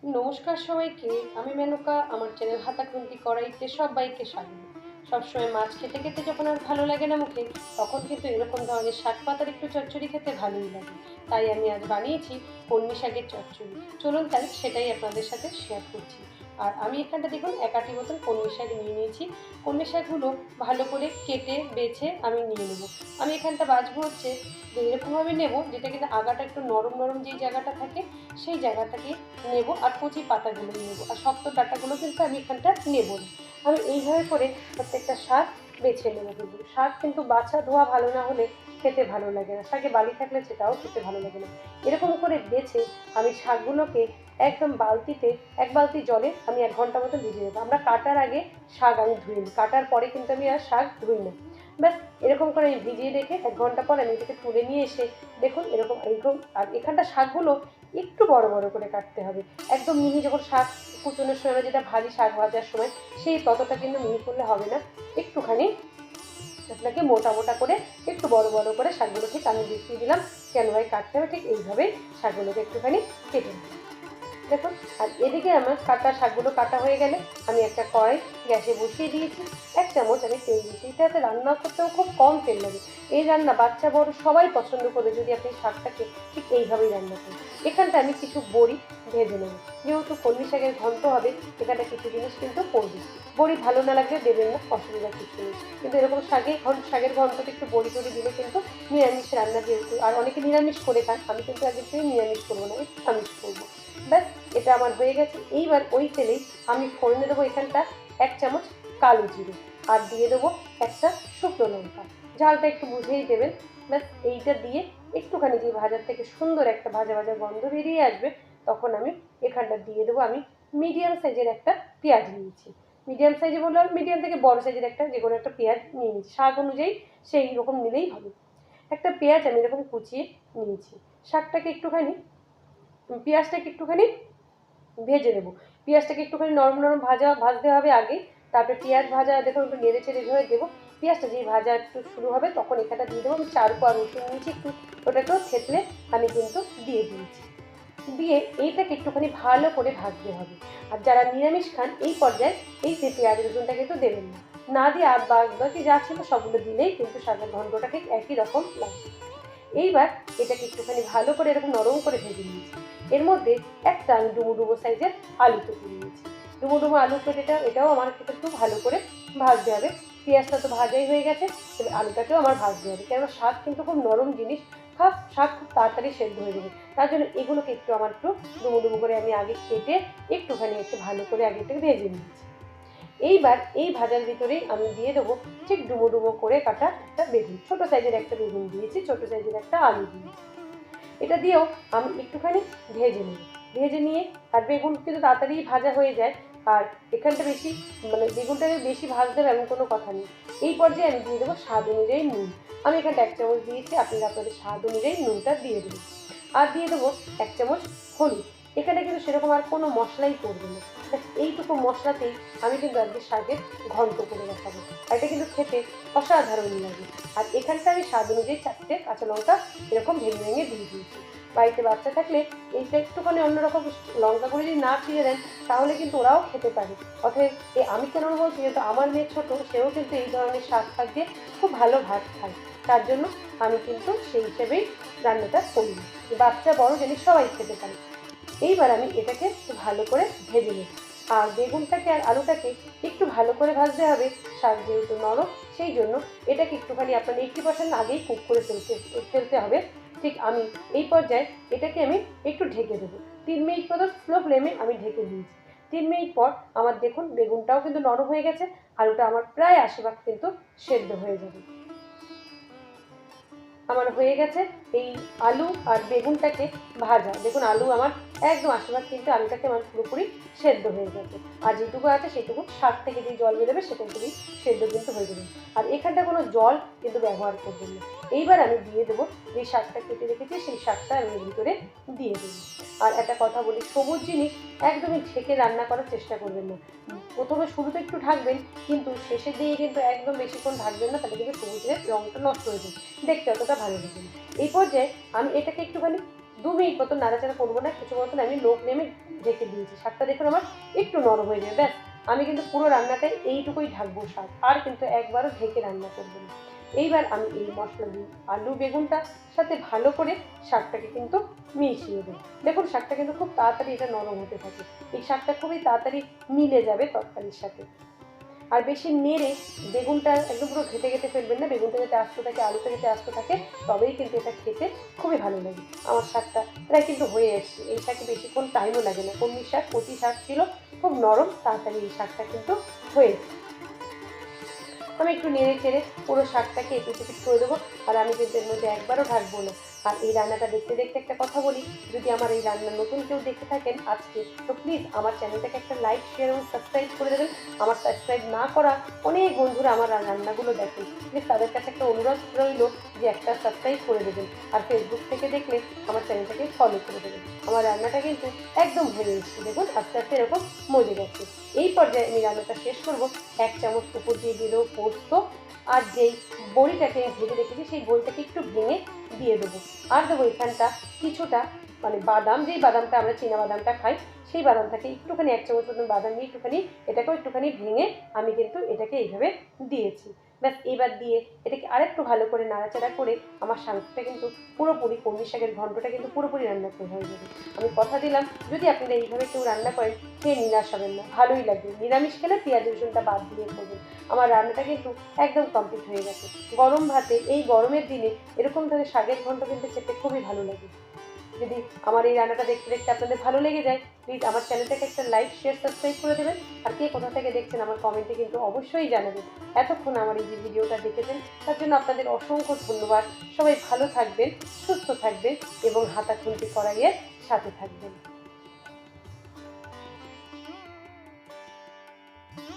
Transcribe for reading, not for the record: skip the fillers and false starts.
নমস্কার সবাইকে। আমি মেনকা। আমার চ্যানেল হাতাখুন্তি কড়াইতে সবাইকে স্বাগত। সবসময় মাছ খেতে খেতে যখন আর ভালো লাগে না মুখে, তখন কিন্তু এরকম ধরনের শাক পাতার একটু চচ্চড়ি খেতে ভালোই লাগে। তাই আমি আজ বানিয়েছি কলমি শাকের চচ্চড়ি। চলুন তাহলে সেটাই আপনাদের সাথে শেয়ার করছি। আর আমি এখানটা দেখুন ১ আঁটি মতন কলমি শাক নিয়ে নিয়েছি। কলমি শাকগুলো ভালো করে কেটে বেছে আমি নিয়ে নেব। আমি এখানটা বাছবো হচ্ছে এরকমভাবে নেব, যেটা কিন্তু আগাটা একটু নরম নরম যেই জায়গাটা থাকে সেই জায়গাটাকে নেব, আর কচি পাতাগুলো নেব, আর শক্ত ডাঁটাগুলো কিন্তু আমি এখানটা নেব না। আমি এইভাবে করে প্রত্যেকটা শাক বেছে নেব। কিন্তু শাক কিন্তু বাছা ধোয়া ভালো না হলে খেতে ভালো লাগে না, শাকে বালি থাকলে সেটাও খেতে ভালো লাগে না। এরকম করে বেছে আমি শাকগুলোকে একদম বালতিতে ১ বালতি জলে আমি ১ ঘন্টা মতো ভিজিয়ে দেবো। আমরা কাটার আগে শাক আমি ধুয়ে নিই, কাটার পরে কিন্তু আমি আর শাক ধুই না। ব্যাস এরকম করে আমি ভিজিয়ে রেখে ১ ঘন্টা পর আমি এটাকে তুলে নিয়ে এসে দেখুন এরকম এরকম। আর এখানটা শাকগুলো একটু বড় বড় করে কাটতে হবে। একদম মিহি যখন শাক কুচনোর সময় আমরা যেটা ভাজি শাক ভাজার সময় সেই ততটা কিন্তু মিহি করলে হবে না, একটুখানি আপনাকে মোটা মোটা করে একটু বড় বড় করে শাকগুলো ঠিক আমি দেখিয়ে দিলাম কেনভাবে কাটতে হবে। ঠিক এইভাবেই শাকগুলোকে একটুখানি কেটে নেব দেখুন। আর এদিকে আমার শাকগুলো কাটা হয়ে গেলে আমি একটা কড়াই গ্যাসে বসিয়ে দিয়েছি। ১ চামচ আমি তেল দিয়েছি। এটাতে রান্না করতেও খুব কম তেল লাগে। এই রান্না বাচ্চা বড় সবাই পছন্দ করে যদি আপনি শাকটাকে ঠিক এইভাবেই রান্না করেন। এখানটা আমি কিছু বড়ি ভেজে নেব। যেহেতু কলমি শাকের ঘন্ট হবে, এখানে কিছু জিনিস কিন্তু পড়বে। বড়ি ভালো না লাগলে দেবেন না, অসুবিধা কিছু নেই। কিন্তু এরকম শাকের ঘন্টতে একটু বড়ি টড়ি দিলে কিন্তু নিরামিষ রান্না, যেহেতু আর অনেকে নিরামিষ করে খান, আমি কিন্তু আজকে নিরামিষ করবো না, একটু আমিষ করবো। ব্যাস এটা আমার হয়ে গেছে। এইবার ওই তেলেই আমি ফোড়নে দেবো এখানটা ১ চামচ কালো জিরে, আর দিয়ে দেবো একটা শুকনো লঙ্কা। ঝালটা একটু বুঝেই দেবেন। ব্যাস এইটা দিয়ে একটুখানি যে ভাজার থেকে সুন্দর একটা ভাজা ভাজা গন্ধ বেরিয়ে আসবে, তখন আমি এখানটা দিয়ে দেবো আমি মিডিয়াম সাইজের একটা পেঁয়াজ নিয়েছি। মিডিয়াম সাইজে বললাম, মিডিয়াম থেকে বড় সাইজের একটা যে কোনো একটা পেঁয়াজ নিয়ে নিয়েছি, শাক অনুযায়ী সেই রকম নিলেই হবে। একটা পেঁয়াজ আমি এরকম কুচিয়ে নিয়েছি। শাকটাকে একটুখানি পেঁয়াজটাকে একটুখানি ভেজে নেব। পেঁয়াজটাকে একটুখানি নরম নরম ভাজতে হবে আগে, তারপরে পেঁয়াজ ভাজা দেখুন একটু নেড়ে চেড়ে এভাবে দেবো। পেঁয়াজটা যেই ভাজা একটু শুরু হবে তখন এখানটা দিয়ে দেবো আমি ৪ কোয়া রসুন নিয়েছি, একটু ওটাকেও থেতলে আমি কিন্তু দিয়ে দিয়েছি। দিয়ে এইটাকে একটুখানি ভালো করে ভাজতে হবে। আর যারা নিরামিষ খান এই পর্যায়ে এই যে পেঁয়াজ রসুনটা কিন্তু দেবেন না, না দিয়ে আর বাকি যা ছিল সবগুলো দিলেই কিন্তু শাকের ঘন্টটা ঠিক একই রকম লাগবে। এইবার এটাকে একটুখানি ভালো করে এরকম নরম করে ভেজে নিয়েছি। এর মধ্যে একটা আমি ডুমো ডুমো সাইজের আলু কেটে নিয়েছি। ডুমো ডুমো আলু কেটেটা এটাও আমার একটু ভালো করে ভাজতে হবে। পেঁয়াজটা তো ভাজাই হয়ে গেছে, তবে আলুটাকেও আমার ভাজতে হবে, কেননা শাক কিন্তু খুব নরম জিনিস, শাক খুব তাড়াতাড়ি সেদ্ধ হয়ে যাবে। তার জন্য এগুলোকে একটু আমার একটু ডুমো ডুমো করে আমি আগে কেটে একটুখানি একটু ভালো করে আগে একটু ভেজে নিয়েছি। এইবার এই ভাজার ভিতরেই আমি দিয়ে দেবো ঠিক ডুমো ডুমো করে কাটা একটা বেগুন, ছোটো সাইজের একটা বেগুন দিয়েছি, ছোটো সাইজের একটা আলু দিয়েছি। এটা দিয়েও আমি একটুখানি ভেজে নেব। ভেজে নিয়ে, আর বেগুন কিন্তু তাড়াতাড়ি ভাজা হয়ে যায়, আর এখানটা বেশি বেগুনটাকে বেশি ভাজতে হবে এমন কোনো কথা নেই। এই পর্যায়ে আমি দিয়ে দেবো স্বাদ অনুযায়ী নুন। আমি এখানটা ১ চামচ দিয়েছি, আপনারা আপনাদের স্বাদ অনুযায়ী নুনটা দিয়ে দেবেন। আর দিয়ে দেবো ১ চামচ হলুদ। এখানে কিন্তু সেরকম আর কোনো মশলাই পড়বে না, এইটুকু মশলাতেই আমি কিন্তু আজকে শাকের ঘন্ট করে দেখাবো। আর এটা কিন্তু খেতে অসাধারণ লাগে। আর এখানটা আমি স্বাদ অনুযায়ী ৪টে কাঁচা লঙ্কা এরকম ভেঙে ভেঙে দিয়ে দিয়েছি। বাড়িতে বাচ্চা থাকলে এইটা একটুখানি অন্যরকম লঙ্কাগুলো যদি না ছিঁড়ে দেন তাহলে কিন্তু ওরাও খেতে পারে। অতএব আমি কেন বলছি, যেহেতু আমার মেয়ে ছোটো, সেও কিন্তু এই ধরনের শাক দিয়ে খুব ভালো ভাত খায়, তার জন্য আমি কিন্তু সেই হিসেবেই রান্নাটা করি। বাচ্চা বড় জিনিস সবাই খেতে পারে। এইবার আমি এটাকে ভালো করে ভেজে নেব। আর বেগুনটাকে আর আলুটাকে একটু ভালো করে ভাজতে হবে, শাক যেহেতু নরম সেই জন্য এটাকে একটুখানি আপনার 80% আগেই কুক করে ফেলতে হবে। ঠিক আমি এই পর্যায়ে এটাকে আমি একটু ঢেকে দেবো। ৩ মিনিট মতো স্লো ফ্লেমে আমি ঢেকে দিয়েছি। ৩ মিনিট পর আমার দেখুন বেগুনটাও কিন্তু নরম হয়ে গেছে, আলুটা আমার প্রায় ৮০% কিন্তু সেদ্ধ হয়ে যাবে। আমার হয়ে গেছে এই আলু আর বেগুনটাকে ভাজা। দেখুন আলু আমার একদম ৮০% কিন্তু আলুটাকে আমার পুরোপুরি সেদ্ধ হয়ে গেছে। আর যেটুকু আছে সেটুকু শাক থেকে যে জল বেরোবে সেটা কিন্তু সেদ্ধ কিন্তু হয়ে যাবে। আর এখানটা কোনো জল কিন্তু ব্যবহার করবেন না। এইবার আমি দিয়ে দেবো যে শাকটা কেটে রেখেছি, সেই শাকটা আমি এর ভিতরে দিয়ে দেবো। আর একটা কথা বলি, সবুজ জিনিস একদমই ঢেকে রান্না করার চেষ্টা করবেন না। প্রথমে শুরুতে একটু ঢাকবেন, কিন্তু শেষের দিকে কিন্তু একদম বেশিক্ষণ ঢাকবেন না, তাহলে কিন্তু সবুজের রঙটা নষ্ট হয়ে যাবে, দেখতে অতটা ভালো লাগবে না। এই পর্যায়ে আমি এটাকে একটুখানি 2 মিনিট মতো নাড়াচাড়া করবো না, কিছু মতন আমি লো ফ্লেমে ঢেকে দিয়েছি। শাকটা দেখুন আমার একটু নরম হয়ে যাবে, ব্যাস। আমি কিন্তু পুরো রান্নাটায় এইটুকুই ঢাকবো শাক, আর কিন্তু একবারও ঢেকে রান্না করবো না। এইবার আমি এই মশলা দিয়ে আলু বেগুনটার সাথে ভালো করে শাকটাকে কিন্তু মিশিয়ে দেবো। দেখুন শাকটা কিন্তু খুব তাড়াতাড়ি এটা নরম হতে থাকে, এই শাকটা খুবই তাড়াতাড়ি মিলে যাবে তরকারির সাথে। আর বেশি নেড়ে বেগুনটা একদম পুরো ঘেটে ঘেটে ফেলবেন না, বেগুনটা যাতে আস্ত থাকে, আলুটা যাতে আস্ত থাকে, তবেই কিন্তু এটা খেতে খুবই ভালো লাগে। আমার শাকটা প্রায় কিন্তু হয়ে এসছে, এই শাকে বেশিক্ষণ টাইমও লাগে না, কলমি শাক কচি শাক ছিল, খুব নরম, তাড়াতাড়ি এই শাকটা কিন্তু হয়ে যায়। আমি একটু নেড়ে চেড়ে পুরো শাকটাকে এপিট ওপিট করে দেবো, আর আমি কিন্তু এর মধ্যে একবারও ঢাকবো না। আর এই রান্নাটা দেখতে দেখতে একটা কথা বলি, যদি আমার এই রান্না নতুন কেউ দেখে থাকেন আজকে, তো প্লিজ আমার চ্যানেলটাকে একটা লাইক শেয়ার এবং সাবস্ক্রাইব করে দেবেন। আমার সাবস্ক্রাইব না করা অনেক বন্ধুরা আমার রান্নাগুলো দেখেন, প্লিজ তাদের কাছে একটা অনুরোধ রইল যে একটা সাবস্ক্রাইব করে দেবেন, আর ফেসবুক থেকে দেখলে আমার চ্যানেলটাকে ফলো করে দেবেন। আমার রান্নাটা কিন্তু একদম হয়ে এসেছে, দেখুন আস্তে আস্তে এরকম মজে গেছে। এই পর্যায়ে আমি রান্নাটা শেষ করবো, 1 চামচ উপর দিয়ে দিয়ে দেবো পোস্ত, আর যেই বড়িটাকে ভেজে রেখেছি সেই বড়িটাকে একটু ভেঙে দিয়ে দেবো। আর দেবো এখানটা কিছুটা মানে বাদাম, যেই বাদামটা আমরা চীনা বাদামটা খাই, সেই বাদামটাকে একটুখানি 1 চামচ মতন বাদাম নিয়ে এটাকেও একটুখানি ভেঙে আমি কিন্তু এটাকে এইভাবে দিয়েছি। ব্যাস, এবার দিয়ে এটাকে আরেকটু ভালো করে নাড়াচাড়া করে আমার শাকটা কিন্তু পুরোপুরি, কলমি শাকের ঘন্টটা কিন্তু পুরোপুরি রান্না হয়ে যাবে। আমি কথা দিলাম, যদি আপনারা এইভাবে কেউ রান্না করেন, খেয়ে নিরাশ হবেন না, ভালোই লাগবে। নিরামিষ খেলে পেঁয়াজ রসুনটা বাদ দিয়ে করবেন। আমার রান্নাটা কিন্তু একদম কমপ্লিট হয়ে গেছে। গরম ভাতে এই গরমের দিনে এরকম ধরনের শাকের ঘন্ট কিন্তু খেতে খুবই ভালো লাগে। যদি আমার এই রান্নাটা দেখতে দেখতে আপনাদের ভালো লেগে যায়, প্লিজ আমার চ্যানেলটাকে একটা লাইক শেয়ার সাবস্ক্রাইব করে দেবেন। আর কে কোথা থেকে দেখছেন আমার কমেন্টে কিন্তু অবশ্যই জানাবেন। এতক্ষণ আমার এই যে ভিডিওটা দেখেছেন তার জন্য আপনাদের অসংখ্য ধন্যবাদ। সবাই ভালো থাকবেন, সুস্থ থাকবেন এবং হাতাখুন্তি কড়াইয়ের সাথে থাকবেন।